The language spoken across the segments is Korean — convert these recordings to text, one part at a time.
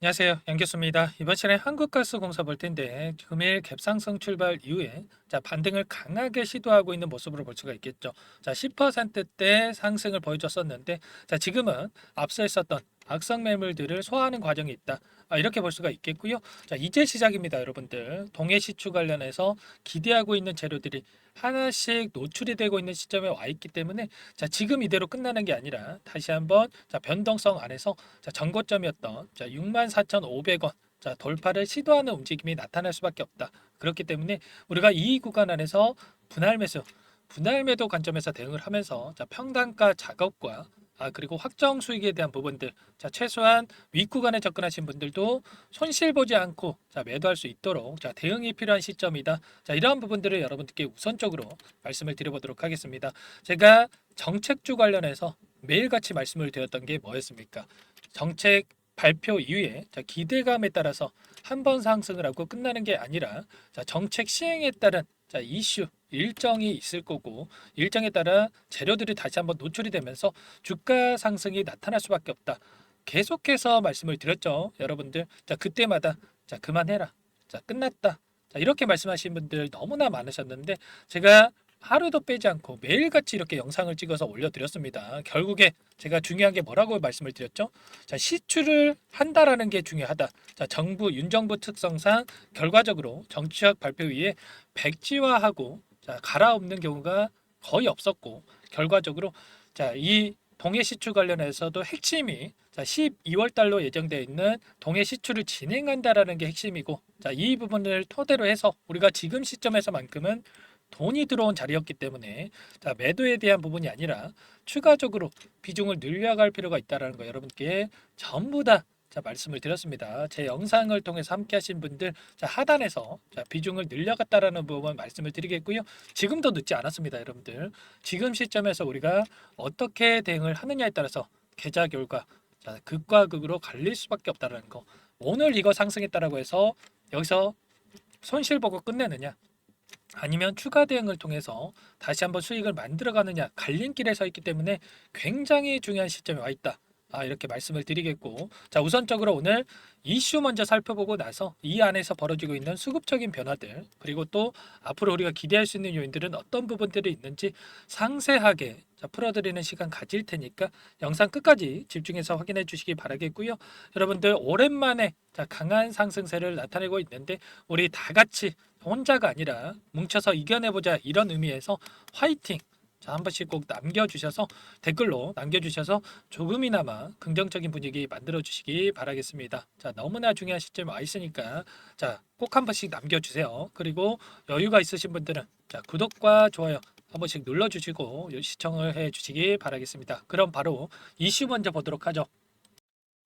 안녕하세요. 양교수입니다. 이번 시간에 한국가스공사 볼 텐데 금일 갭상승 출발 이후에 반등을 강하게 시도하고 있는 모습으로 볼 수가 있겠죠. 10%대 상승을 보여줬었는데 지금은 앞서 있었던 악성 매물들을 소화하는 과정이 있다. 이렇게 볼 수가 있겠고요. 이제 시작입니다, 여러분들. 동해 시추 관련해서 기대하고 있는 재료들이 하나씩 노출이 되고 있는 시점에 와 있기 때문에 지금 이대로 끝나는 게 아니라 다시 한번 변동성 안에서 전고점이었던 64,500원 돌파를 시도하는 움직임이 나타날 수밖에 없다. 그렇기 때문에 우리가 이 구간 안에서 분할 매수, 분할 매도 관점에서 대응을 하면서 평단가 작업과 그리고 확정 수익에 대한 부분들 최소한 윗구간에 접근하신 분들도 손실 보지 않고 매도할 수 있도록 대응이 필요한 시점이다. 이러한 부분들을 여러분들께 우선적으로 말씀을 드려보도록 하겠습니다. 제가 정책주 관련해서 매일같이 말씀을 드렸던 게 뭐였습니까? 정책 발표 이후에 기대감에 따라서 한 번 상승을 하고 끝나는 게 아니라 정책 시행에 따른 이슈 일정이 있을 거고 일정에 따라 재료들이 다시 한번 노출이 되면서 주가 상승이 나타날 수밖에 없다. 계속해서 말씀을 드렸죠, 여러분들. 그때마다 그만해라. 끝났다. 이렇게 말씀하신 분들 너무나 많으셨는데 제가 하루도 빼지 않고 매일같이 이렇게 영상을 찍어서 올려드렸습니다. 결국에 제가 중요한 게 뭐라고 말씀을 드렸죠? 시추를 한다라는 게 중요하다. 정부 윤 정부 특성상 결과적으로 정치적 발표위에 백지화하고 갈아엎는 경우가 거의 없었고 결과적으로 이 동해 시추 관련해서도 핵심이 12월 달로 예정되어 있는 동해 시추를 진행한다라는 게 핵심이고 이 부분을 토대로 해서 우리가 지금 시점에서만큼은 돈이 들어온 자리였기 때문에 매도에 대한 부분이 아니라 추가적으로 비중을 늘려갈 필요가 있다는 거 여러분께 전부 다 말씀을 드렸습니다. 제 영상을 통해서 함께 하신 분들 하단에서 비중을 늘려갔다라는 부분 말씀을 드리겠고요. 지금도 늦지 않았습니다, 여러분들. 지금 시점에서 우리가 어떻게 대응을 하느냐에 따라서 계좌 결과 극과 극으로 갈릴 수밖에 없다는 거. 오늘 이거 상승했다라고 해서 여기서 손실 보고 끝내느냐? 아니면 추가 대응을 통해서 다시 한번 수익을 만들어가느냐 갈림길에 서 있기 때문에 굉장히 중요한 시점에 와 있다. 이렇게 말씀을 드리겠고 우선적으로 오늘 이슈 먼저 살펴보고 나서 이 안에서 벌어지고 있는 수급적인 변화들 그리고 또 앞으로 우리가 기대할 수 있는 요인들은 어떤 부분들이 있는지 상세하게 풀어드리는 시간 가질 테니까 영상 끝까지 집중해서 확인해 주시기 바라겠고요. 여러분들 오랜만에 강한 상승세를 나타내고 있는데 우리 다 같이 혼자가 아니라 뭉쳐서 이겨내보자 이런 의미에서 화이팅! 한 번씩 꼭 남겨주셔서 댓글로 남겨주셔서 조금이나마 긍정적인 분위기 만들어 주시기 바라겠습니다. 너무나 중요한 시점에 와 있으니까 꼭 한 번씩 남겨주세요. 그리고 여유가 있으신 분들은 구독과 좋아요 한 번씩 눌러주시고 시청을 해 주시기 바라겠습니다. 그럼 바로 이슈 먼저 보도록 하죠.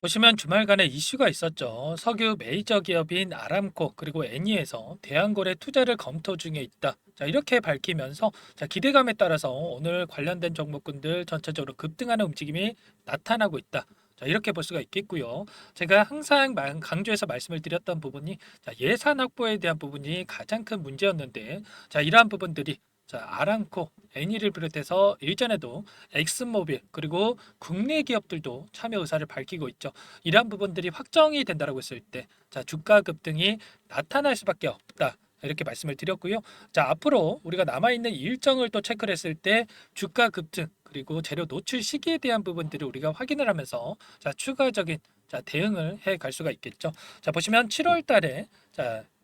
보시면 주말간에 이슈가 있었죠. 석유 메이저 기업인 아람코 그리고 애니에서 대한골의 투자를 검토 중에 있다. 이렇게 밝히면서 기대감에 따라서 오늘 관련된 종목군들 전체적으로 급등하는 움직임이 나타나고 있다. 이렇게 볼 수가 있겠고요. 제가 항상 강조해서 말씀을 드렸던 부분이 예산 확보에 대한 부분이 가장 큰 문제였는데 이러한 부분들이 아람코, 애니를 비롯해서 일전에도 엑슨모빌 그리고 국내 기업들도 참여 의사를 밝히고 있죠. 이러한 부분들이 확정이 된다라고 했을 때 주가 급등이 나타날 수밖에 없다. 이렇게 말씀을 드렸고요. 앞으로 우리가 남아있는 일정을 또 체크를 했을 때 주가 급등 그리고 재료 노출 시기에 대한 부분들을 우리가 확인을 하면서 추가적인 대응을 해 갈 수가 있겠죠. 보시면 7월 달에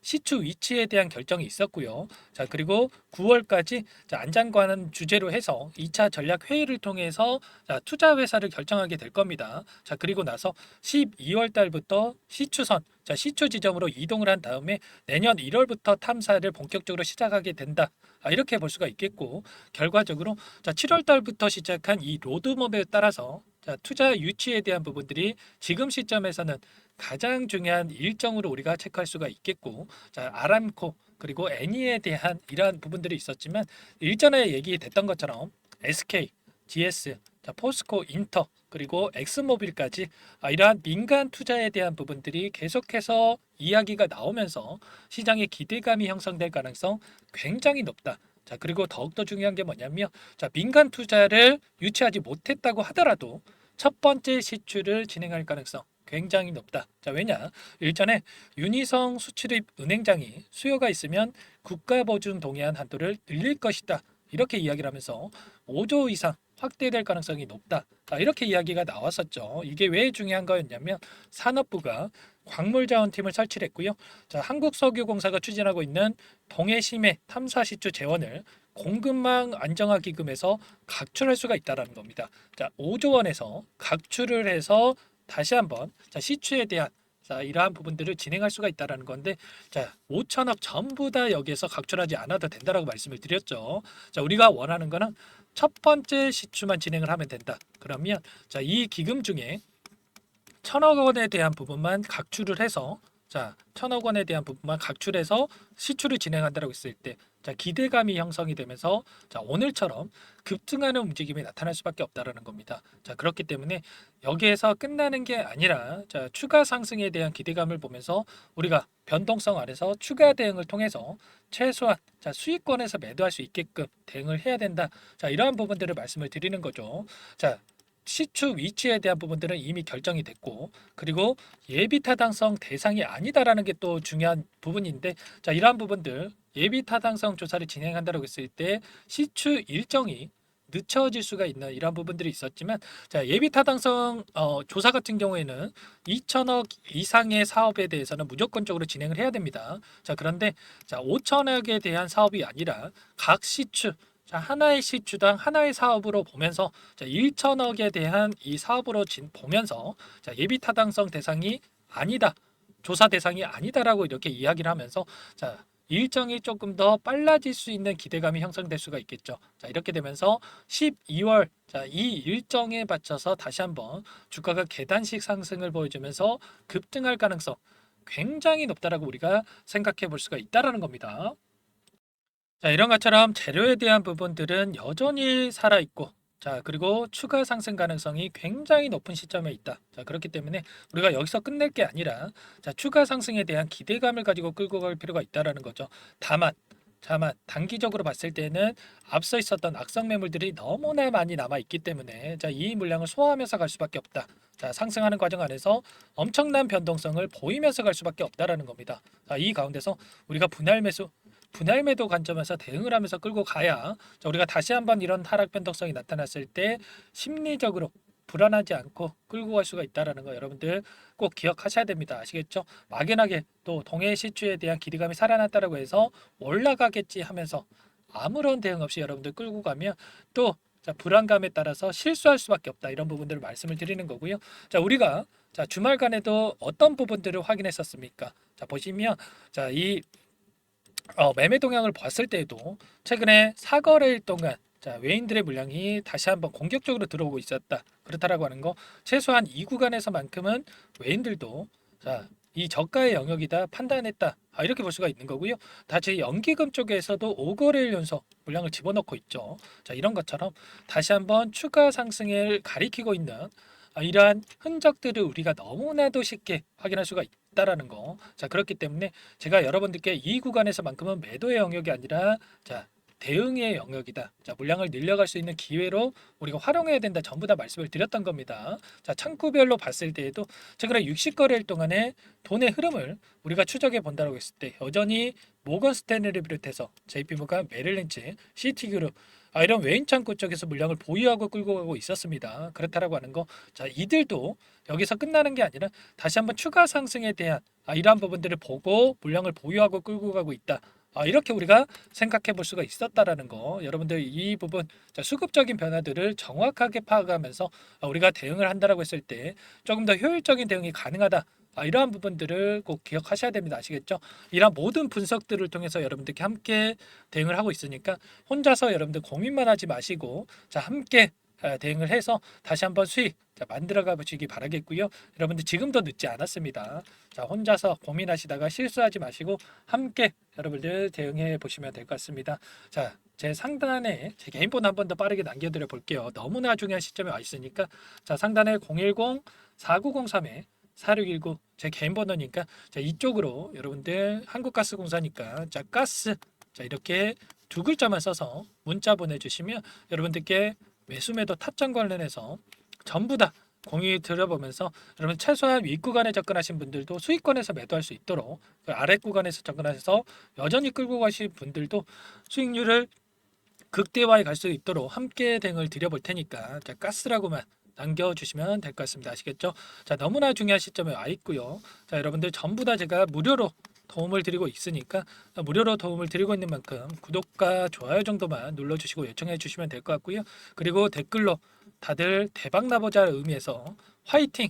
시추 위치에 대한 결정이 있었고요. 그리고 9월까지 안장관 주제로 해서 2차 전략 회의를 통해서 투자 회사를 결정하게 될 겁니다. 그리고 나서 12월 달부터 시추선 시추 지점으로 이동을 한 다음에 내년 1월부터 탐사를 본격적으로 시작하게 된다. 이렇게 볼 수가 있겠고 결과적으로 7월 달부터 시작한 이 로드맵에 따라서 투자 유치에 대한 부분들이 지금 시점에서는 가장 중요한 일정으로 우리가 체크할 수가 있겠고 아람코 그리고 애니에 대한 이러한 부분들이 있었지만 일전에 얘기됐던 것처럼 SK, GS, 포스코, 인터 그리고 엑스모빌까지 이러한 민간 투자에 대한 부분들이 계속해서 이야기가 나오면서 시장의 기대감이 형성될 가능성 굉장히 높다. 그리고 더욱더 중요한 게 뭐냐면 민간 투자를 유치하지 못했다고 하더라도 첫 번째 시추를 진행할 가능성 굉장히 높다. 자, 왜냐? 일전에 윤희성 수출입 은행장이 수요가 있으면 국가보증 동의안 한도를 늘릴 것이다. 이렇게 이야기를 하면서 5조 이상 확대될 가능성이 높다. 자, 이렇게 이야기가 나왔었죠. 이게 왜 중요한 거였냐면 산업부가 광물자원팀을 설치를 했고요. 자, 한국석유공사가 추진하고 있는 동해심해 탐사시추 재원을 공급망 안정화 기금에서 각출할 수가 있다라는 겁니다. 자, 5조 원에서 각출을 해서 다시 한번 자, 시추에 대한 자, 이러한 부분들을 진행할 수가 있다라는 건데 자, 5천억 전부 다 여기에서 각출하지 않아도 된다라고 말씀을 드렸죠. 자, 우리가 원하는 거는 첫 번째 시추만 진행을 하면 된다. 그러면 자, 이 기금 중에 1,000억 원에 대한 부분만 각출을 해서 자, 1,000억 원에 대한 부분만 각출해서 시추를 진행한다라고 했을 때 자, 기대감이 형성이 되면서 자, 오늘처럼 급등하는 움직임이 나타날 수밖에 없다라는 겁니다. 자, 그렇기 때문에 여기에서 끝나는 게 아니라 자, 추가 상승에 대한 기대감을 보면서 우리가 변동성 아래서 추가 대응을 통해서 최소한 자, 수익권에서 매도할 수 있게끔 대응을 해야 된다. 자, 이러한 부분들을 말씀을 드리는 거죠. 자, 시추 위치에 대한 부분들은 이미 결정이 됐고 그리고 예비 타당성 대상이 아니다라는 게 또 중요한 부분인데 자, 이러한 부분들 예비 타당성 조사를 진행한다고 했을 때 시추 일정이 늦춰질 수가 있는 이런 부분들이 있었지만 자, 예비 타당성 조사 같은 경우에는 2천억 이상의 사업에 대해서는 무조건적으로 진행을 해야 됩니다. 자, 그런데 자, 5천억에 대한 사업이 아니라 각 시추 자, 하나의 시추당 하나의 사업으로 보면서 자, 1천억에 대한 이 사업으로 보면서 자, 예비 타당성 대상이 아니다. 조사 대상이 아니다라고 이렇게 이야기를 하면서 자, 일정이 조금 더 빨라질 수 있는 기대감이 형성될 수가 있겠죠. 자, 이렇게 되면서 12월 자, 이 일정에 맞춰서 다시 한번 주가가 계단식 상승을 보여주면서 급등할 가능성 굉장히 높다라고 우리가 생각해 볼 수가 있다라는 겁니다. 자, 이런 것처럼 재료에 대한 부분들은 여전히 살아있고, 자, 그리고 추가 상승 가능성이 굉장히 높은 시점에 있다. 자, 그렇기 때문에 우리가 여기서 끝낼 게 아니라, 자, 추가 상승에 대한 기대감을 가지고 끌고 갈 필요가 있다라는 거죠. 다만, 단기적으로 봤을 때는 앞서 있었던 악성 매물들이 너무나 많이 남아 있기 때문에, 자, 이 물량을 소화하면서 갈 수밖에 없다. 자, 상승하는 과정 안에서 엄청난 변동성을 보이면서 갈 수밖에 없다라는 겁니다. 자, 이 가운데서 우리가 분할 매도 관점에서 대응을 하면서 끌고 가야 자, 우리가 다시 한번 이런 하락 변동성이 나타났을 때 심리적으로 불안하지 않고 끌고 갈 수가 있다라는 거 여러분들 꼭 기억하셔야 됩니다. 아시겠죠? 막연하게 또 동해 시추에 대한 기대감이 살아났다라고 해서 올라가겠지 하면서 아무런 대응 없이 여러분들 끌고 가면 또 자, 불안감에 따라서 실수할 수밖에 없다. 이런 부분들을 말씀을 드리는 거고요. 자, 우리가 자, 주말간에도 어떤 부분들을 확인했었습니까? 자, 보시면 자, 이 매매 동향을 봤을 때에도 최근에 사거래일 동안 자, 외인들의 물량이 다시 한번 공격적으로 들어오고 있었다. 그렇다라고 하는 거 최소한 이 구간에서만큼은 외인들도 자, 이 저가의 영역이다 판단했다. 이렇게 볼 수가 있는 거고요. 다시 연기금 쪽에서도 5거래일 연속 물량을 집어넣고 있죠. 자, 이런 것처럼 다시 한번 추가 상승을 가리키고 있는 이러한 흔적들을 우리가 너무나도 쉽게 확인할 수가 있다라는 거. 자, 그렇기 때문에 제가 여러분들께 이 구간에서만큼은 매도의 영역이 아니라 자, 대응의 영역이다. 자, 물량을 늘려갈 수 있는 기회로 우리가 활용해야 된다. 전부 다 말씀을 드렸던 겁니다. 자, 창구별로 봤을 때에도 최근에 60거래일 동안의 돈의 흐름을 우리가 추적해 본다고 했을 때 여전히 모건 스탠리를 비롯해서 JP모간, 메릴린치, 시티그룹 이런 외인 창구 쪽에서 물량을 보유하고 끌고 가고 있었습니다. 그렇다라고 하는 거. 자, 이들도 여기서 끝나는 게 아니라 다시 한번 추가 상승에 대한 이러한 부분들을 보고 물량을 보유하고 끌고 가고 있다. 이렇게 우리가 생각해 볼 수가 있었다라는 거. 여러분들 이 부분 자, 수급적인 변화들을 정확하게 파악하면서 우리가 대응을 한다라고 했을 때 조금 더 효율적인 대응이 가능하다. 이러한 부분들을 꼭 기억하셔야 됩니다. 아시겠죠? 이런 모든 분석들을 통해서 여러분들께 함께 대응을 하고 있으니까 혼자서 여러분들 고민만 하지 마시고 자, 함께 대응을 해서 다시 한번 수익 만들어가 보시기 바라겠고요. 여러분들 지금도 늦지 않았습니다. 자, 혼자서 고민하시다가 실수하지 마시고 함께 여러분들 대응해 보시면 될 것 같습니다. 자, 제 상단에 제 개인 번호 한 번 더 빠르게 남겨드려 볼게요. 너무나 중요한 시점에 와 있으니까 자, 상단에 010-4903에 4619 제 개인 번호니까 자, 이쪽으로 여러분들 한국가스공사니까 자, 가스 자, 이렇게 두 글자만 써서 문자 보내주시면 여러분들께 매수 매도 타점 관련해서 전부 다 공유 드려보면서 여러분 최소한 윗구간에 접근하신 분들도 수익권에서 매도할 수 있도록 그 아랫구간에서 접근하셔서 여전히 끌고 가신 분들도 수익률을 극대화해 갈 수 있도록 함께 대응을 드려볼 테니까 자, 가스라고만 남겨주시면 될 것 같습니다. 아시겠죠? 자, 너무나 중요한 시점에 와 있고요. 자, 여러분들 전부 다 제가 무료로 도움을 드리고 있으니까 무료로 도움을 드리고 있는 만큼 구독과 좋아요 정도만 눌러주시고 요청해 주시면 될 것 같고요. 그리고 댓글로 다들 대박 나보자 의미에서 화이팅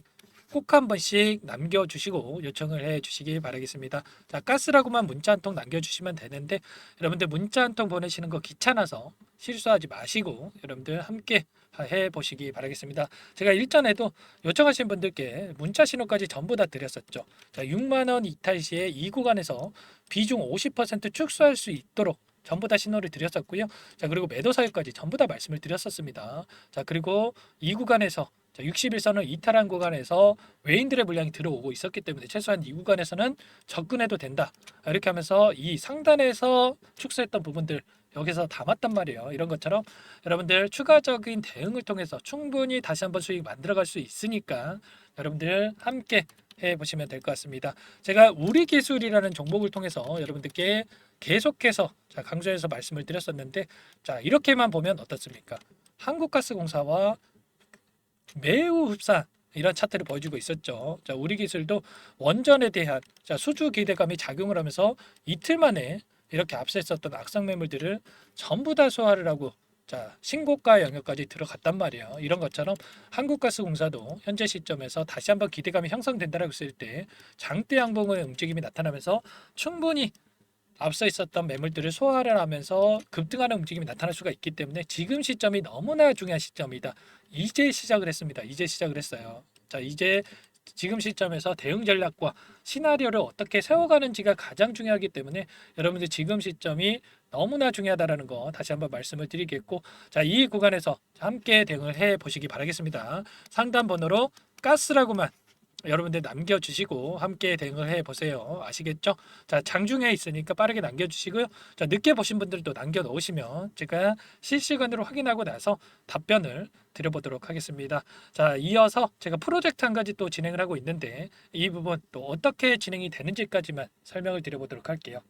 꼭 한 번씩 남겨주시고 요청을 해 주시기 바라겠습니다. 자, 가스라고만 문자 한 통 남겨주시면 되는데 여러분들 문자 한 통 보내시는 거 귀찮아서 실수하지 마시고 여러분들 함께 해 보시기 바라겠습니다. 제가 일전에도 요청하신 분들께 문자 신호까지 전부 다 드렸었죠. 자, 6만 원 이탈 시에 이 구간에서 비중 50% 축소할 수 있도록 전부 다 신호를 드렸었고요. 자, 그리고 매도 사유까지 전부 다 말씀을 드렸었습니다. 자, 그리고 이 구간에서 60일선을 이탈한 구간에서 외인들의 물량이 들어오고 있었기 때문에 최소한 이 구간에서는 접근해도 된다. 이렇게 하면서 이 상단에서 축소했던 부분들 여기서 담았단 말이에요. 이런 것처럼 여러분들 추가적인 대응을 통해서 충분히 다시 한번 수익 만들어갈 수 있으니까 여러분들 함께 해보시면 될 것 같습니다. 제가 우리 기술이라는 종목을 통해서 여러분들께 계속해서 강조해서 말씀을 드렸었는데 자 이렇게만 보면 어떻습니까? 한국가스공사와 매우 흡사한 이런 차트를 보여주고 있었죠. 자, 우리 기술도 원전에 대한 수주 기대감이 작용을 하면서 이틀 만에 이렇게 앞서 있었던 악성 매물들을 전부 다 소화를 하고 신고가 영역까지 들어갔단 말이에요. 이런 것처럼 한국가스공사도 현재 시점에서 다시 한번 기대감이 형성된다라고 했을 때 장대 양봉의 움직임이 나타나면서 충분히 앞서 있었던 매물들을 소화를 하면서 급등하는 움직임이 나타날 수가 있기 때문에 지금 시점이 너무나 중요한 시점이다. 이제 시작을 했습니다. 이제 시작을 했어요. 자, 이제 지금 시점에서 대응 전략과 시나리오를 어떻게 세워가는지가 가장 중요하기 때문에 여러분들 지금 시점이 너무나 중요하다라는 거 다시 한번 말씀을 드리겠고 자, 이 구간에서 함께 대응을 해 보시기 바라겠습니다. 상담 번호로 가스라고만 여러분들 남겨주시고 함께 대응을 해보세요. 아시겠죠? 자, 장중에 있으니까 빠르게 남겨주시고요. 자, 늦게 보신 분들도 남겨놓으시면 제가 실시간으로 확인하고 나서 답변을 드려보도록 하겠습니다. 자, 이어서 제가 프로젝트 한 가지 또 진행을 하고 있는데 이 부분 또 어떻게 진행이 되는지까지만 설명을 드려보도록 할게요.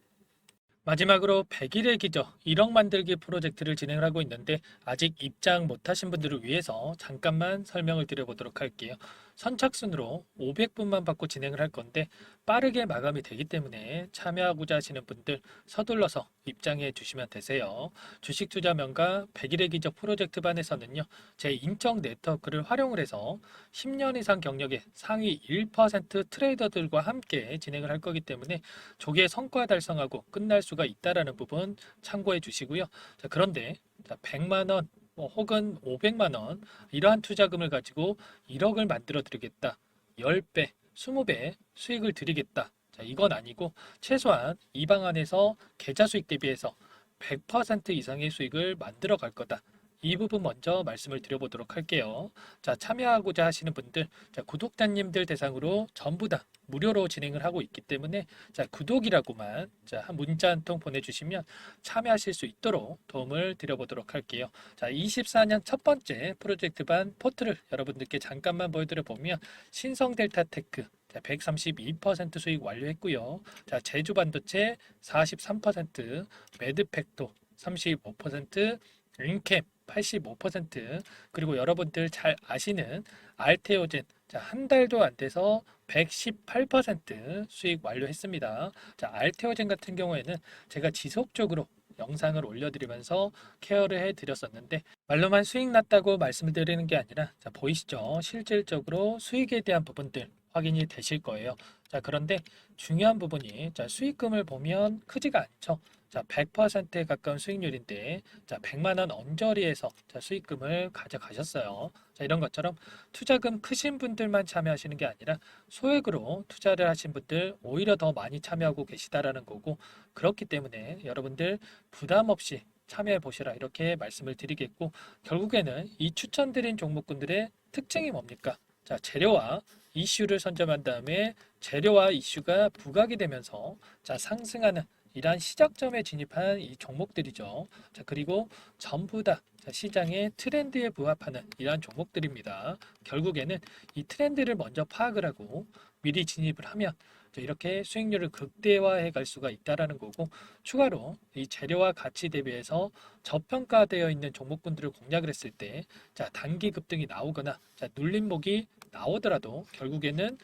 마지막으로 100일의 기적 1억 만들기 프로젝트를 진행을 하고 있는데 아직 입장 못하신 분들을 위해서 잠깐만 설명을 드려보도록 할게요. 선착순으로 500분만 받고 진행을 할 건데 빠르게 마감이 되기 때문에 참여하고자 하시는 분들 서둘러서 입장해 주시면 되세요. 주식투자명가 100일의 기적 프로젝트 반에서는요. 제 인적 네트워크를 활용을 해서 10년 이상 경력의 상위 1% 트레이더들과 함께 진행을 할 거기 때문에 조기에 성과 달성하고 끝날 수가 있다라는 부분 참고해 주시고요. 자, 그런데 100만 원 혹은 500만 원 이러한 투자금을 가지고 1억을 만들어 드리겠다. 10배, 20배 수익을 드리겠다. 자, 이건 아니고 최소한 이 방안에서 계좌 수익 대비해서 100% 이상의 수익을 만들어 갈 거다. 이 부분 먼저 말씀을 드려보도록 할게요. 자, 참여하고자 하시는 분들, 구독자님들 대상으로 전부 다 무료로 진행을 하고 있기 때문에 구독이라고만 한 문자 한 통 보내주시면 참여하실 수 있도록 도움을 드려보도록 할게요. 자, 24년 첫 번째 프로젝트 반 포트를 여러분들께 잠깐만 보여드려 보면 신성 델타 테크 132% 수익 완료했고요. 자, 제주 반도체 43%, 매드팩토 35%, 인캠 85%, 그리고 여러분들 잘 아시는 알테오젠 한 달도 안 돼서 118% 수익 완료했습니다. 자, 알테오젠 같은 경우에는 제가 지속적으로 영상을 올려드리면서 케어를 해드렸었는데 말로만 수익 났다고 말씀을 드리는 게 아니라 보이시죠? 실질적으로 수익에 대한 부분들 확인이 되실 거예요. 자, 그런데 중요한 부분이 수익금을 보면 크지가 않죠. 100%에 가까운 수익률인데 100만 원 언저리에서 수익금을 가져가셨어요. 이런 것처럼 투자금 크신 분들만 참여하시는 게 아니라 소액으로 투자를 하신 분들 오히려 더 많이 참여하고 계시다라는 거고 그렇기 때문에 여러분들 부담 없이 참여해 보시라 이렇게 말씀을 드리겠고 결국에는 이 추천드린 종목군들의 특징이 뭡니까? 재료와 이슈를 선점한 다음에 재료와 이슈가 부각이 되면서 상승하는 이러한 시작점에 진입한 이 종목들이죠. 자, 그리고 전부 다 시장의 트렌드에 부합하는 이러한 종목들입니다. 결국에는 이 트렌드를 먼저 파악을 하고 미리 진입을 하면 이렇게 수익률을 극대화해 갈 수가 있다라는 거고, 추가로 이 재료와 가치 대비해서 저평가되어 있는 종목군들을 공략을 했을 때 단기 급등이 나오거나 눌림목이 나오더라도 결국에는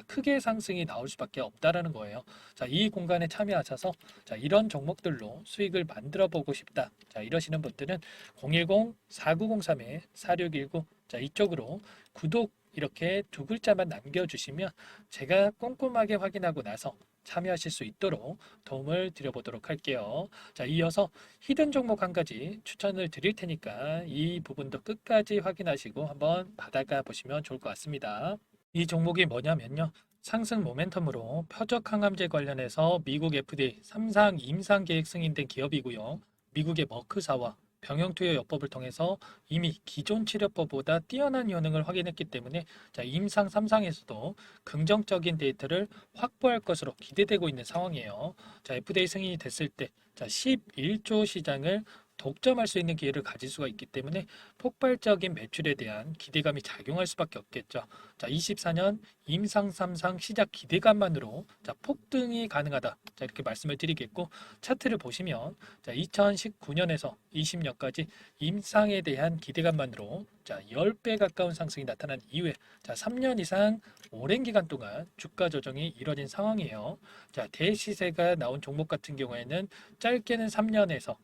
크게 상승이 나올 수밖에 없다라는 거예요. 이 공간에 참여하셔서 이런 종목들로 수익을 만들어 보고 싶다. 이러시는 분들은 010-4903-4619 이쪽으로 구독 이렇게 두 글자만 남겨주시면 제가 꼼꼼하게 확인하고 나서 참여하실 수 있도록 도움을 드려보도록 할게요. 이어서 히든 종목 한 가지 추천을 드릴 테니까 이 부분도 끝까지 확인하시고 한번 받아가 보시면 좋을 것 같습니다. 이 종목이 뭐냐면요. 상승 모멘텀으로 표적 항암제 관련해서 미국 FDA 3상 임상 계획 승인된 기업이고요. 미국의 머크사와 병용투여요법을 통해서 이미 기존 치료법보다 뛰어난 효능을 확인했기 때문에 임상 3상에서도 긍정적인 데이터를 확보할 것으로 기대되고 있는 상황이에요. FDA 승인이 됐을 때 11조 시장을 독점할 수 있는 기회를 가질 수가 있기 때문에 폭발적인 매출에 대한 기대감이 작용할 수밖에 없겠죠. 24년 임상 3상 시작 기대감만으로 폭등이 가능하다. 이렇게 말씀을 드리겠고, 차트를 보시면 2019년에서 20년까지 임상에 대한 기대감만으로 10배 가까운 상승이 나타난 이후에 3년 이상 오랜 기간 동안 주가 조정이 이뤄진 상황이에요. 대시세가 나온 종목 같은 경우에는 짧게는 3년에서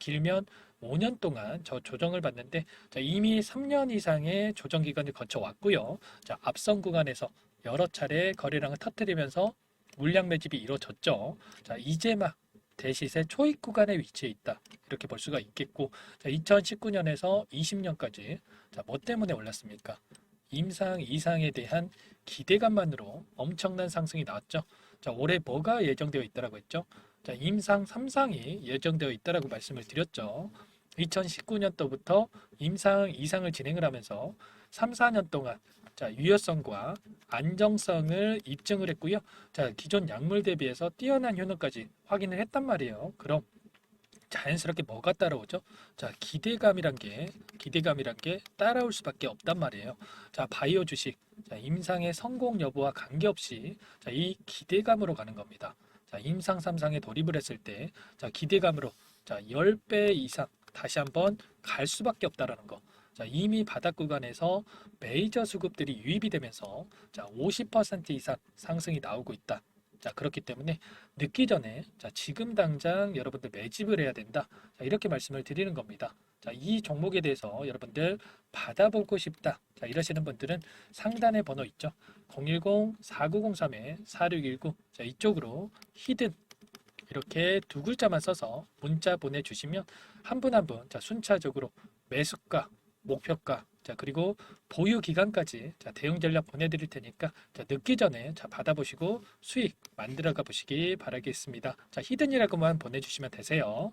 길면 5년 동안 저 조정을 받는데 이미 3년 이상의 조정 기간을 거쳐 왔고요. 앞선 구간에서 여러 차례 거래량을 터뜨리면서 물량 매집이 이루어졌죠. 이제 막 대시세 초입 구간에 위치해 있다. 이렇게 볼 수가 있겠고, 2019년에서 20년까지 뭐 때문에 올랐습니까? 임상 이상에 대한 기대감만으로 엄청난 상승이 나왔죠. 올해 뭐가 예정되어 있다라고 했죠? 임상 3상이 예정되어 있다라고 말씀을 드렸죠. 2019년도부터 임상 2상을 진행을 하면서 3, 4년 동안 유효성과 안정성을 입증을 했고요. 기존 약물 대비해서 뛰어난 효능까지 확인을 했단 말이에요. 그럼 자연스럽게 뭐가 따라오죠? 기대감이란 게 따라올 수밖에 없단 말이에요. 바이오 주식, 임상의 성공 여부와 관계없이 이 기대감으로 가는 겁니다. 임상 3상에 돌입을 했을 때 기대감으로 10배 이상 다시 한번 갈 수밖에 없다라는 거. 이미 바닥 구간에서 메이저 수급들이 유입이 되면서 50% 이상 상승이 나오고 있다. 그렇기 때문에 늦기 전에 지금 당장 여러분들 매집을 해야 된다. 이렇게 말씀을 드리는 겁니다. 이 종목에 대해서 여러분들 받아보고 싶다. 이러시는 분들은 상단에 번호 있죠. 010-4903-4619 이쪽으로 히든 이렇게 두 글자만 써서 문자 보내주시면 한 분 한 분 순차적으로 매수가, 목표가, 그리고 보유 기간까지 대응 전략 보내드릴 테니까 늦기 전에 받아보시고 수익 만들어가 보시기 바라겠습니다. 히든이라고만 보내주시면 되세요.